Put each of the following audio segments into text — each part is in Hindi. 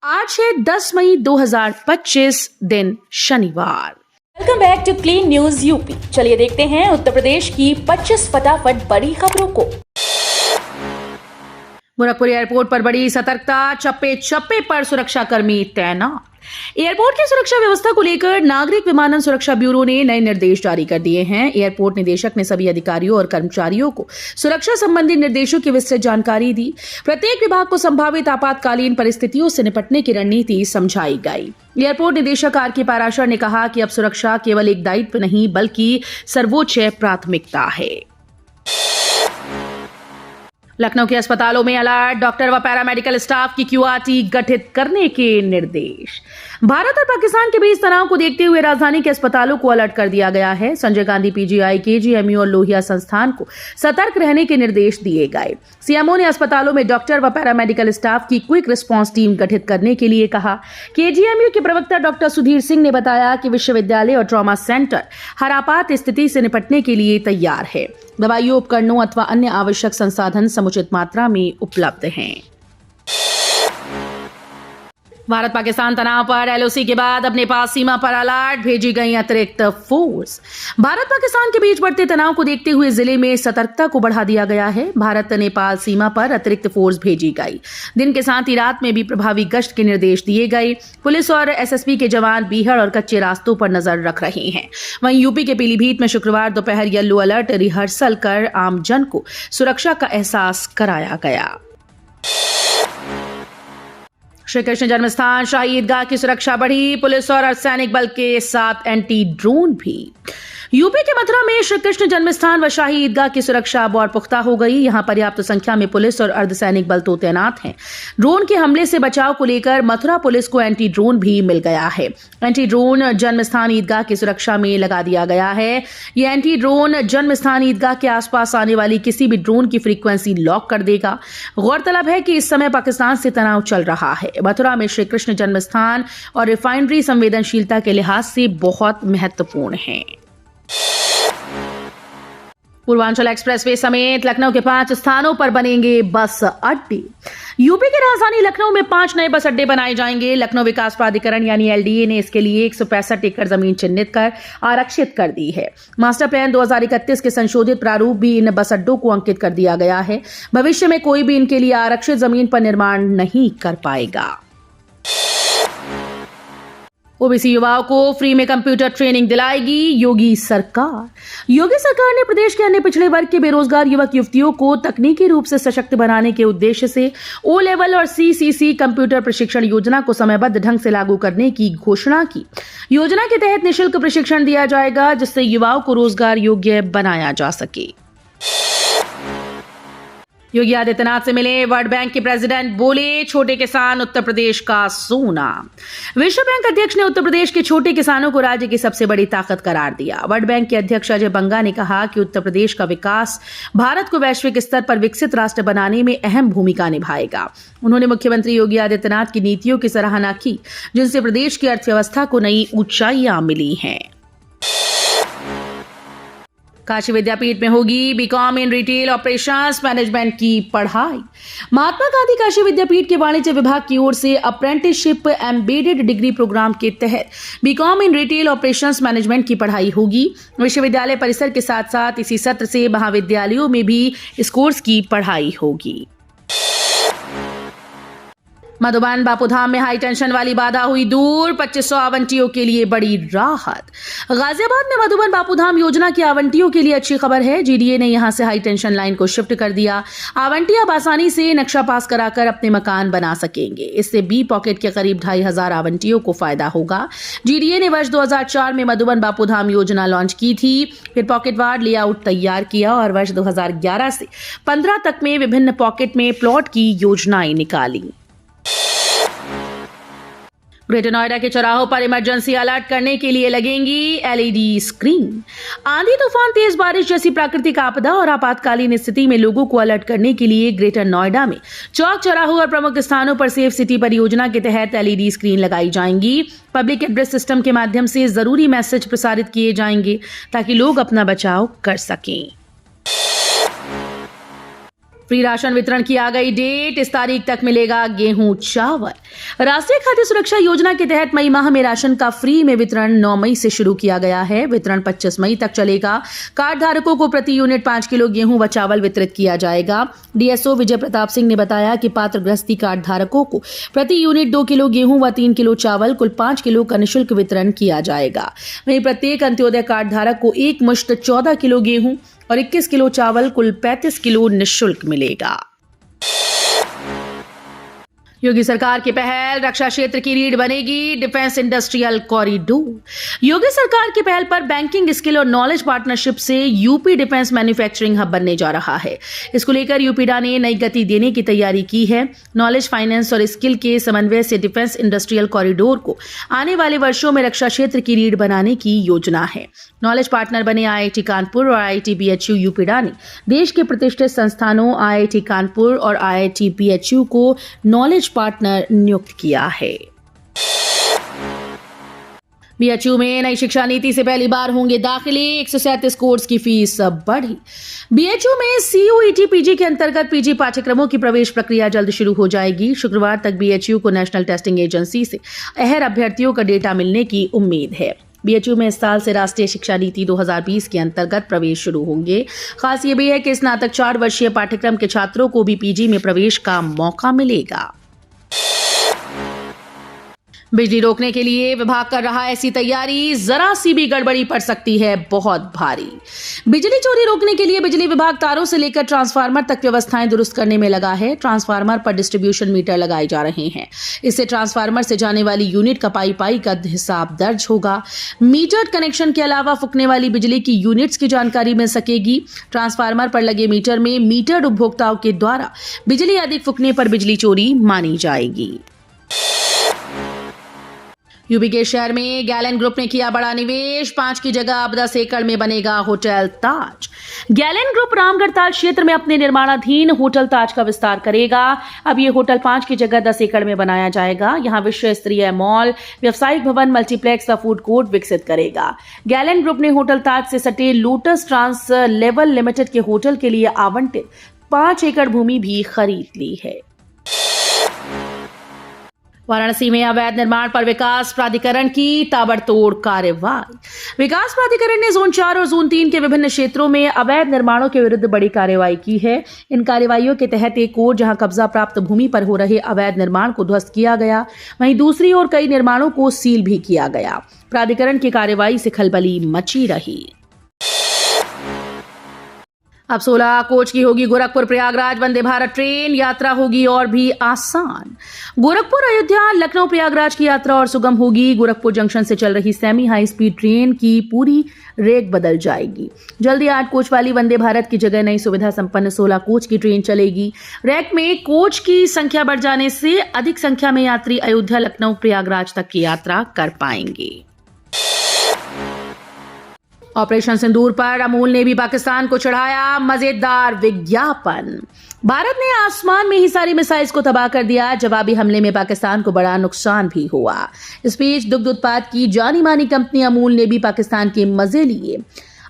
आज है 10 मई 2025 दिन शनिवार। Welcome back to clean news UP. चलिए देखते हैं उत्तर प्रदेश की 25 फटाफट बड़ी खबरों को। गोरखपुर एयरपोर्ट पर बड़ी सतर्कता, चप्पे चप्पे पर सुरक्षाकर्मी तैनात। एयरपोर्ट की सुरक्षा व्यवस्था को लेकर नागरिक विमानन सुरक्षा ब्यूरो ने नए निर्देश जारी कर दिए हैं। एयरपोर्ट निदेशक ने सभी अधिकारियों और कर्मचारियों को सुरक्षा संबंधी निर्देशों की विस्तृत जानकारी दी। प्रत्येक विभाग को संभावित आपातकालीन परिस्थितियों से निपटने की रणनीति समझाई गई। एयरपोर्ट निदेशक आर के पाराशर ने कहा कि अब सुरक्षा केवल एक दायित्व नहीं बल्कि सर्वोच्च प्राथमिकता है। लखनऊ के अस्पतालों में अलर्ट, डॉक्टर व पैरामेडिकल स्टाफ की क्यूआरटी गठित करने के निर्देश। भारत और पाकिस्तान के बीच तनाव को देखते हुए राजधानी के अस्पतालों को अलर्ट कर दिया गया है। संजय गांधी पीजीआई, केजीएमयू और लोहिया संस्थान को सतर्क रहने के निर्देश दिए गए। सीएमओ ने अस्पतालों में डॉक्टर व पैरामेडिकल स्टाफ की क्विक रिस्पांस टीम गठित करने के लिए कहा। केजीएमयू के प्रवक्ता डॉक्टर सुधीर सिंह ने बताया कि विश्वविद्यालय और ट्रॉमा सेंटर हर आपात स्थिति से निपटने के लिए तैयार है। दवाइयों, उपकरणों अथवा अन्य आवश्यक संसाधन समुचित मात्रा में उपलब्ध हैं। भारत पाकिस्तान तनाव पर एलओसी के बाद अब नेपाल सीमा पर अलर्ट, भेजी गई अतिरिक्त फोर्स। भारत पाकिस्तान के बीच बढ़ते तनाव को देखते हुए जिले में सतर्कता को बढ़ा दिया गया है। भारत नेपाल सीमा पर अतिरिक्त फोर्स भेजी गई। दिन के साथ ही रात में भी प्रभावी गश्त के निर्देश दिए गए। पुलिस और एसएसबी के जवान बीहड़ और कच्चे रास्तों पर नजर रख रहे हैं। वहीं यूपी के पीलीभीत में शुक्रवार दोपहर येलो अलर्ट रिहर्सल कर आमजन को सुरक्षा का एहसास कराया गया। श्री कृष्ण जन्मस्थान शाही ईदगाह की सुरक्षा बढ़ी, पुलिस और अर्धसैनिक बल के साथ एंटी ड्रोन भी। यूपी के मथुरा में श्री कृष्ण जन्मस्थान व शाही ईदगाह की सुरक्षा अब और पुख्ता हो गई। यहां पर्याप्त संख्या में पुलिस और अर्धसैनिक बल तो तैनात हैं। ड्रोन के हमले से बचाव को लेकर मथुरा पुलिस को एंटी ड्रोन भी मिल गया है। एंटी ड्रोन जन्मस्थान ईदगाह की सुरक्षा में लगा दिया गया है। ये एंटी ड्रोन जन्मस्थान ईदगाह के आसपास आने वाली किसी भी ड्रोन की फ्रीक्वेंसी लॉक कर देगा। गौरतलब है कि इस समय पाकिस्तान से तनाव चल रहा है। मथुरा में श्री कृष्ण जन्मस्थान और रिफाइनरी संवेदनशीलता के लिहाज से बहुत महत्वपूर्ण है। पूर्वांचल एक्सप्रेसवे समेत लखनऊ के 5 स्थानों पर बनेंगे बस अड्डे। यूपी की राजधानी लखनऊ में 5 नए बस अड्डे बनाए जाएंगे। लखनऊ विकास प्राधिकरण यानी एलडीए ने इसके लिए 165 एकड़ जमीन चिन्हित कर आरक्षित कर दी है। मास्टर प्लान 2031 के संशोधित प्रारूप भी इन बस अड्डों को अंकित कर दिया गया है। भविष्य में कोई भी इनके लिए आरक्षित जमीन पर निर्माण नहीं कर पाएगा। ओबीसी युवाओं को फ्री में कंप्यूटर ट्रेनिंग दिलाएगी योगी सरकार। योगी सरकार ने प्रदेश के अन्य पिछड़े वर्ग के बेरोजगार युवक युवतियों को तकनीकी रूप से सशक्त बनाने के उद्देश्य से ओ लेवल और सीसीसी कंप्यूटर प्रशिक्षण योजना को समयबद्ध ढंग से लागू करने की घोषणा की। योजना के तहत निःशुल्क प्रशिक्षण दिया जाएगा जिससे युवाओं को रोजगार योग्य बनाया जा सके। योगी आदित्यनाथ से मिले वर्ल्ड बैंक के प्रेसिडेंट, बोले छोटे किसान उत्तर प्रदेश का सोना। विश्व बैंक अध्यक्ष ने उत्तर प्रदेश के छोटे किसानों को राज्य की सबसे बड़ी ताकत करार दिया। वर्ल्ड बैंक के अध्यक्ष अजय बंगा ने कहा कि उत्तर प्रदेश का विकास भारत को वैश्विक स्तर पर विकसित राष्ट्र बनाने में अहम भूमिका निभाएगा। उन्होंने मुख्यमंत्री योगी आदित्यनाथ की नीतियों की सराहना की जिनसे प्रदेश की अर्थव्यवस्था को नई ऊंचाइयां मिली हैं। काशी विद्यापीठ में होगी BCom in retail operations management की पढ़ाई। महात्मा गांधी काशी विद्यापीठ के वाणिज्य विभाग की ओर से अप्रेंटिसशिप एम्बेडेड डिग्री प्रोग्राम के तहत BCom in retail operations management की पढ़ाई होगी। विश्वविद्यालय परिसर के साथ साथ इसी सत्र से महाविद्यालयों में भी इस कोर्स की पढ़ाई होगी। मधुबन बापूधाम में हाई टेंशन वाली बाधा हुई दूर, 2500 आवंटियों के लिए बड़ी राहत। गाजियाबाद में मधुबन बापूधाम योजना की आवंटियों के लिए अच्छी खबर है। जीडीए ने यहां से हाई टेंशन लाइन को शिफ्ट कर दिया। आवंटी अब आसानी से नक्शा पास कराकर अपने मकान बना सकेंगे। इससे बी पॉकेट के करीब 2500 आवंटियों को फायदा होगा। जीडीए ने वर्ष 2004 में मधुबन बापूधाम योजना लॉन्च की थी, फिर पॉकेटवार लेआउट तैयार किया और वर्ष 2011 से 15 तक में विभिन्न पॉकेट में प्लॉट की योजनाएं निकाली। ग्रेटर नोएडा के चौराहों पर इमरजेंसी अलर्ट करने के लिए लगेंगी एलईडी स्क्रीन। आंधी, तूफान, तेज बारिश जैसी प्राकृतिक आपदा और आपातकालीन स्थिति में लोगों को अलर्ट करने के लिए ग्रेटर नोएडा में चौक, चौराहों और प्रमुख स्थानों पर सेफ सिटी परियोजना के तहत एलईडी स्क्रीन लगाई जाएंगी। पब्लिक एड्रेस सिस्टम के माध्यम से जरूरी मैसेज प्रसारित किए जाएंगे ताकि लोग अपना बचाव कर सकें। फ्री राशन वितरण की आ गई डेट, इस तारीख तक मिलेगा गेहूं चावल। राष्ट्रीय खाद्य सुरक्षा योजना के तहत मई माह में राशन का फ्री में वितरण 9 मई से शुरू किया गया है। वितरण 25 मई तक चलेगा। कार्ड धारकों को प्रति यूनिट 5 किलो गेहूं व चावल वितरित किया जाएगा। डीएसओ विजय प्रताप सिंह ने बताया कि पात्र गृहस्थी कार्ड धारकों को प्रति यूनिट 2 किलो गेहूं व 3 किलो चावल कुल 5 किलो का निःशुल्क वितरण किया जाएगा। वहीं प्रत्येक अंत्योदय कार्ड धारक को एक मुश्त 14 किलो गेहूं और 21 किलो चावल कुल 35 किलो निःशुल्क मिलेगा। योगी सरकार की पहल, रक्षा क्षेत्र की रीढ़ बनेगी डिफेंस इंडस्ट्रियल कॉरिडोर। योगी सरकार की पहल पर बैंकिंग, स्किल और नॉलेज पार्टनरशिप से यूपी डिफेंस मैन्युफैक्चरिंग हब बनने जा रहा है। इसको लेकर यूपीडा ने नई गति देने की तैयारी की है। नॉलेज, फाइनेंस और स्किल के समन्वय से डिफेंस इंडस्ट्रियल कॉरिडोर को आने वाले वर्षों में रक्षा क्षेत्र की रीढ़ बनाने की योजना है। नॉलेज पार्टनर बने आईआईटी कानपुर और आईआईटी बीएचयू। यूपीडा ने देश के प्रतिष्ठित संस्थानों आईआईटी कानपुर और आईआईटी बीएचयू को नॉलेज पार्टनर नियुक्त किया है। बीएचयू में नई शिक्षा नीति से पहली बार होंगे दाखिले, 137 कोर्स की फीस बढ़ी। बीएचयू में सीयूईटी पीजी के अंतर्गत पीजी पाठ्यक्रमों की प्रवेश प्रक्रिया जल्द शुरू हो जाएगी। शुक्रवार तक बीएचयू को नेशनल टेस्टिंग एजेंसी से अहर अभ्यर्थियों का डेटा मिलने की उम्मीद है। बीएचयू में इस साल से राष्ट्रीय शिक्षा नीति 2020 के अंतर्गत प्रवेश शुरू होंगे। खास ये भी है कि स्नातक 4 वर्षीय पाठ्यक्रम के छात्रों को भी पीजी में प्रवेश का मौका मिलेगा। बिजली रोकने के लिए विभाग कर रहा है ऐसी तैयारी, जरा सी भी गड़बड़ी पड़ सकती है बहुत भारी। बिजली चोरी रोकने के लिए बिजली विभाग तारों से लेकर ट्रांसफार्मर तक व्यवस्थाएं दुरुस्त करने में लगा है। ट्रांसफार्मर पर डिस्ट्रीब्यूशन मीटर लगाए जा रहे हैं। इससे ट्रांसफार्मर से जाने वाली यूनिट का पाई का हिसाब दर्ज होगा। मीटर्ड कनेक्शन के अलावा फूकने वाली बिजली की यूनिट्स की जानकारी मिल सकेगी। ट्रांसफार्मर पर लगे मीटर में मीटर्ड उपभोक्ताओं के द्वारा बिजली अधिक फूकने पर बिजली चोरी मानी जाएगी। यूपी के शहर में गैलन ग्रुप ने किया बड़ा निवेश, 5 की जगह अब 10 एकड़ में बनेगा होटल ताज। गैलन ग्रुप रामगढ़ताल क्षेत्र में अपने निर्माणाधीन होटल ताज का विस्तार करेगा। अब ये होटल 5 की जगह 10 एकड़ में बनाया जाएगा। यहाँ विश्व स्तरीय मॉल, व्यावसायिक भवन, मल्टीप्लेक्स व फूड कोर्ट विकसित करेगा। गैलन ग्रुप ने होटल ताज से सटे लोटस ट्रांस लेवल लिमिटेड के होटल के लिए आवंटित 5 एकड़ भूमि भी खरीद ली है। वाराणसी में अवैध निर्माण पर विकास प्राधिकरण की ताबड़तोड़ कार्रवाई। विकास प्राधिकरण ने जोन 4 और जोन 3 के विभिन्न क्षेत्रों में अवैध निर्माणों के विरुद्ध बड़ी कार्रवाई की है। इन कार्रवाइयों के तहत एक ओर जहां कब्जा प्राप्त भूमि पर हो रहे अवैध निर्माण को ध्वस्त किया गया, वहीं दूसरी ओर कई निर्माणों को सील भी किया गया। प्राधिकरण की कार्रवाई से खलबली मची रही। अब 16 कोच की होगी गोरखपुर प्रयागराज वंदे भारत ट्रेन, यात्रा होगी और भी आसान। गोरखपुर, अयोध्या, लखनऊ प्रयागराज की यात्रा और सुगम होगी। गोरखपुर जंक्शन से चल रही सेमी हाई स्पीड ट्रेन की पूरी रेक बदल जाएगी। जल्दी 8 कोच वाली वंदे भारत की जगह नई सुविधा संपन्न 16 कोच की ट्रेन चलेगी। रैक में कोच की संख्या बढ़ जाने से अधिक संख्या में यात्री अयोध्या, लखनऊ, प्रयागराज तक की यात्रा कर पाएंगे। ऑपरेशन सिंदूर पर अमूल ने भी पाकिस्तान को चढ़ाया मजेदार विज्ञापन। भारत ने आसमान में ही सारी मिसाइल्स को तबाह कर दिया। जवाबी हमले में पाकिस्तान को बड़ा नुकसान भी हुआ। इस बीच दुग्ध उत्पाद की जानी मानी कंपनी अमूल ने भी पाकिस्तान के मजे लिए।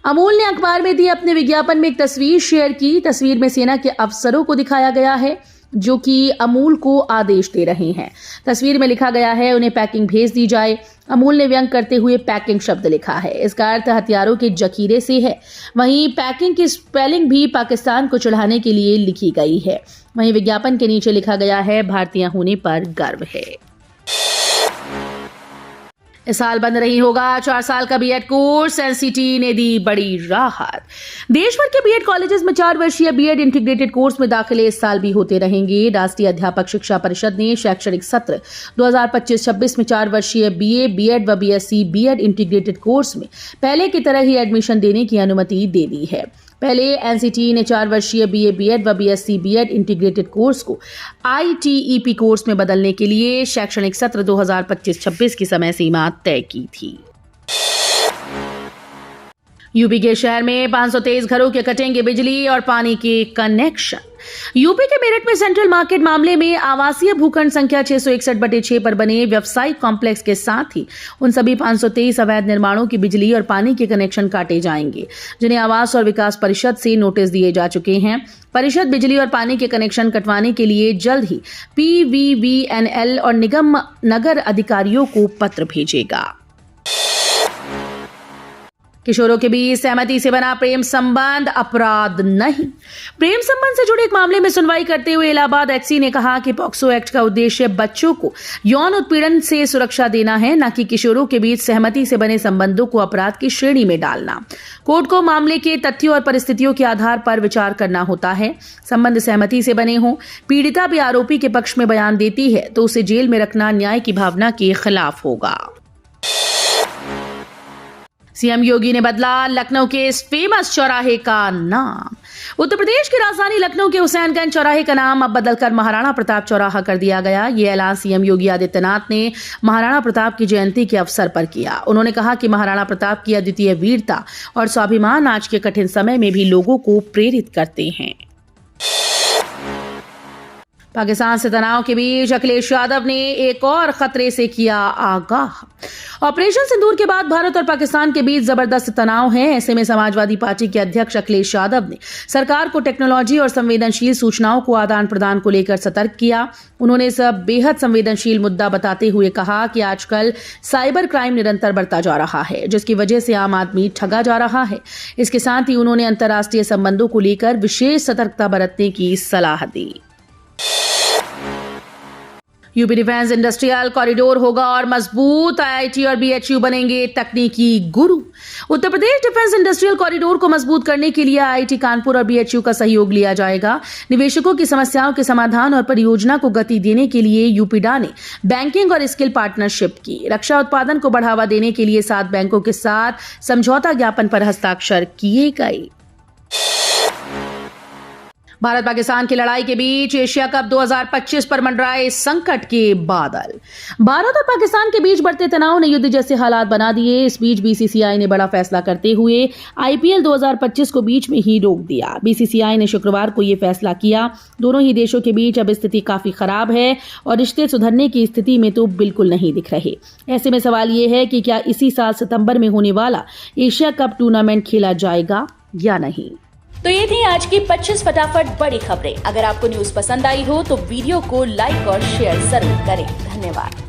अमूल ने अखबार में दिए अपने विज्ञापन में एक तस्वीर शेयर की। तस्वीर में सेना के अफसरों को दिखाया गया है जो कि अमूल को आदेश दे रहे हैं। तस्वीर में लिखा गया है उन्हें पैकिंग भेज दी जाए। अमूल ने व्यंग करते हुए पैकिंग शब्द लिखा है। इसका अर्थ हथियारों के जखीरे से है। वहीं पैकिंग की स्पेलिंग भी पाकिस्तान को चढ़ाने के लिए लिखी गई है। वहीं विज्ञापन के नीचे लिखा गया है भारतीय होने पर गर्व है। इस साल बंद नहीं होगा 4 साल का बीएड कोर्स, एनसीटी ने दी बड़ी राहत। देश भर के बीएड कॉलेजेस में 4 वर्षीय बीएड इंटीग्रेटेड कोर्स में दाखिले इस साल भी होते रहेंगे। राष्ट्रीय अध्यापक शिक्षा परिषद ने शैक्षणिक सत्र 2025-26 में 4 वर्षीय बीए, बीएड व बीएससी बीएड इंटीग्रेटेड कोर्स में पहले की तरह ही एडमिशन देने की अनुमति दे दी है। पहले एनसीटी ने 4 वर्षीय बीए, बीएड व बीएससी बीएड इंटीग्रेटेड कोर्स को आईटीईपी कोर्स में बदलने के लिए शैक्षणिक सत्र 2025-26 की समय सीमा तय की थी। यूपी के शहर में 523 घरों के कटेंगे बिजली और पानी के कनेक्शन। यूपी के मेरठ में सेंट्रल मार्केट मामले में आवासीय भूखंड संख्या 661/6 पर बने व्यवसायिक कॉम्प्लेक्स के साथ ही उन सभी 523 अवैध निर्माणों की बिजली और पानी के कनेक्शन काटे जाएंगे, जिन्हें आवास और विकास परिषद से नोटिस दिए जा चुके हैं। परिषद बिजली और पानी के कनेक्शन कटवाने के लिए जल्द ही PVVNL और निगम नगर अधिकारियों को पत्र भेजेगा। किशोरों के बीच सहमति से बना प्रेम संबंध अपराध नहीं। प्रेम संबंध से जुड़े एक मामले में सुनवाई करते हुए इलाहाबाद एचसी ने कहा कि पॉक्सो एक्ट का उद्देश्य बच्चों को यौन उत्पीड़न से सुरक्षा देना है, न कि किशोरों के बीच सहमति से बने संबंधों को अपराध की श्रेणी में डालना। कोर्ट को मामले के तथ्यों और परिस्थितियों के आधार पर विचार करना होता है। संबंध सहमति से बने हों, पीड़िता भी आरोपी के पक्ष में बयान देती है तो उसे जेल में रखना न्याय की भावना के खिलाफ होगा। सीएम योगी ने बदला लखनऊ के इस फेमस चौराहे का नाम। उत्तर प्रदेश की राजधानी लखनऊ के हुसैनगंज चौराहे का नाम अब बदलकर महाराणा प्रताप चौराहा कर दिया गया। ये ऐलान सीएम योगी आदित्यनाथ ने महाराणा प्रताप की जयंती के अवसर पर किया। उन्होंने कहा कि महाराणा प्रताप की अद्वितीय वीरता और स्वाभिमान आज के कठिन समय में भी लोगों को प्रेरित करते हैं। पाकिस्तान से तनाव के बीच अखिलेश यादव ने एक और खतरे से किया आगाह। ऑपरेशन सिंदूर के बाद भारत और पाकिस्तान के बीच जबरदस्त तनाव है। ऐसे में समाजवादी पार्टी के अध्यक्ष अखिलेश यादव ने सरकार को टेक्नोलॉजी और संवेदनशील सूचनाओं को आदान प्रदान को लेकर सतर्क किया। उन्होंने इस बेहद संवेदनशील मुद्दा बताते हुए कहा कि आजकल साइबर क्राइम निरंतर बढ़ता जा रहा है, जिसकी वजह से आम आदमी ठगा जा रहा है। इसके साथ ही उन्होंने अंतर्राष्ट्रीय संबंधों को लेकर विशेष सतर्कता बरतने की सलाह दी। यूपी डिफेंस इंडस्ट्रियल कॉरिडोर होगा और मजबूत। आईआईटी और बीएचयू बनेंगे तकनीकी गुरु। Uttar Pradesh defence industrial corridor को मजबूत करने के लिए आईआईटी कानपुर और बीएचयू का सहयोग लिया जाएगा। निवेशकों की समस्याओं के समाधान और परियोजना को गति देने के लिए यूपीडा ने बैंकिंग और स्किल पार्टनरशिप की। रक्षा उत्पादन को बढ़ावा देने के लिए 7 बैंकों के साथ समझौता ज्ञापन पर हस्ताक्षर किए गए। भारत पाकिस्तान की लड़ाई के बीच एशिया कप 2025 पर मंडराए संकट के बादल। भारत और पाकिस्तान के बीच बढ़ते तनाव ने युद्ध जैसे हालात बना दिए। इस बीच बीसीसीआई ने बड़ा फैसला करते हुए आईपीएल 2025 को बीच में ही रोक दिया। बीसीसीआई ने शुक्रवार को यह फैसला किया। दोनों ही देशों के बीच अब स्थिति काफी खराब है और रिश्ते सुधरने की स्थिति में तो बिल्कुल नहीं दिख रहे। ऐसे में सवाल यह है कि क्या इसी साल सितंबर में होने वाला एशिया कप टूर्नामेंट खेला जाएगा या नहीं। तो ये थी आज की 25 फटाफट बड़ी खबरें। अगर आपको न्यूज पसंद आई हो तो वीडियो को लाइक और शेयर जरूर करें। धन्यवाद।